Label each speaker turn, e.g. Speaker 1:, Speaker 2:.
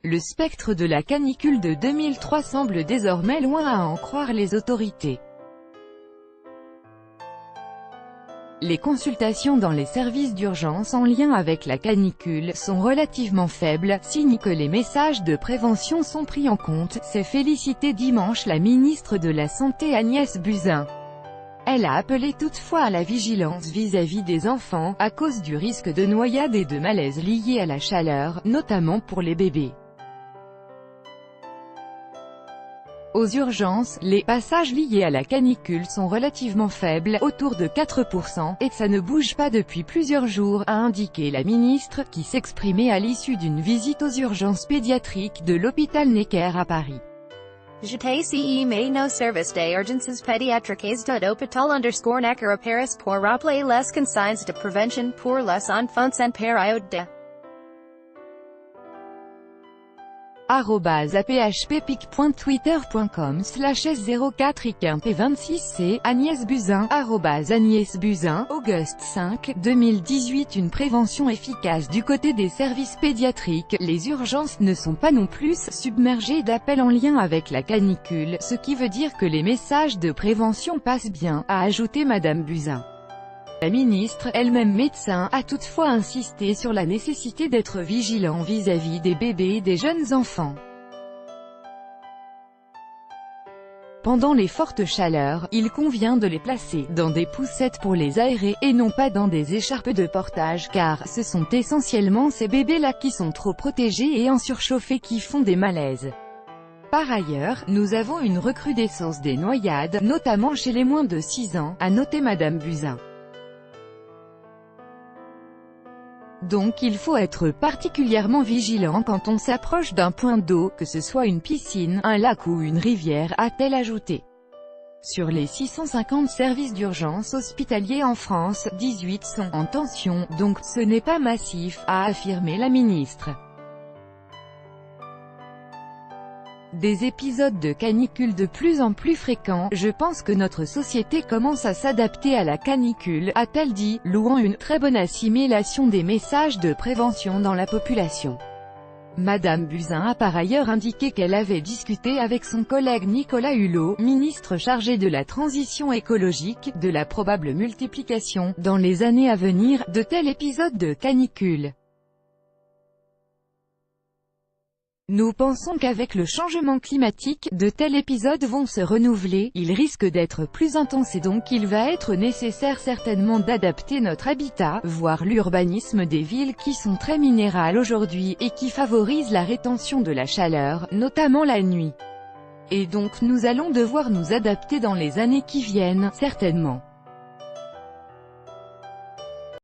Speaker 1: Le spectre de la canicule de 2003 semble désormais loin à en croire les autorités. Les consultations dans les services d'urgence en lien avec la canicule sont relativement faibles, signe que les messages de prévention sont pris en compte, s'est félicitée dimanche la ministre de la Santé Agnès Buzyn. Elle a appelé toutefois à la vigilance vis-à-vis des enfants, à cause du risque de noyade et de malaise liés à la chaleur, notamment pour les bébés. Aux urgences, les passages liés à la canicule sont relativement faibles, autour de 4%, et ça ne bouge pas depuis plusieurs jours, a indiqué la ministre, qui s'exprimait à l'issue d'une visite aux urgences pédiatriques de l'hôpital Necker à Paris.
Speaker 2: J'étais ce mais no service des urgences pédiatriques de l'hôpital_Necker à Paris pour rappeler les consignes de prévention pour les enfants en période de
Speaker 1: @phppic.twitter.com/s04iquimp26c Agnès Buzyn Agnès Buzyn, Auguste 5, 2018. Une prévention efficace du côté des services pédiatriques. Les urgences ne sont pas non plus submergées d'appels en lien avec la canicule, ce qui veut dire que les messages de prévention passent bien, a ajouté Madame Buzyn. La ministre, elle-même médecin, a toutefois insisté sur la nécessité d'être vigilant vis-à-vis des bébés et des jeunes enfants. Pendant les fortes chaleurs, il convient de les placer dans des poussettes pour les aérer, et non pas dans des écharpes de portage, car ce sont essentiellement ces bébés-là qui sont trop protégés et en surchauffés qui font des malaises. Par ailleurs, nous avons une recrudescence des noyades, notamment chez les moins de 6 ans, a noté Madame Buzyn. Donc il faut être particulièrement vigilant quand on s'approche d'un point d'eau, que ce soit une piscine, un lac ou une rivière, a-t-elle ajouté. Sur les 650 services d'urgence hospitaliers en France, 18 sont en tension, donc ce n'est pas massif, a affirmé la ministre. Des épisodes de canicule de plus en plus fréquents, je pense que notre société commence à s'adapter à la canicule, a-t-elle dit, louant une très bonne assimilation des messages de prévention dans la population. Madame Buzyn a par ailleurs indiqué qu'elle avait discuté avec son collègue Nicolas Hulot, ministre chargé de la transition écologique, de la probable multiplication, dans les années à venir, de tels épisodes de canicule. Nous pensons qu'avec le changement climatique, de tels épisodes vont se renouveler, ils risquent d'être plus intenses et donc il va être nécessaire certainement d'adapter notre habitat, voire l'urbanisme des villes qui sont très minérales aujourd'hui, et qui favorisent la rétention de la chaleur, notamment la nuit. Et donc nous allons devoir nous adapter dans les années qui viennent, certainement.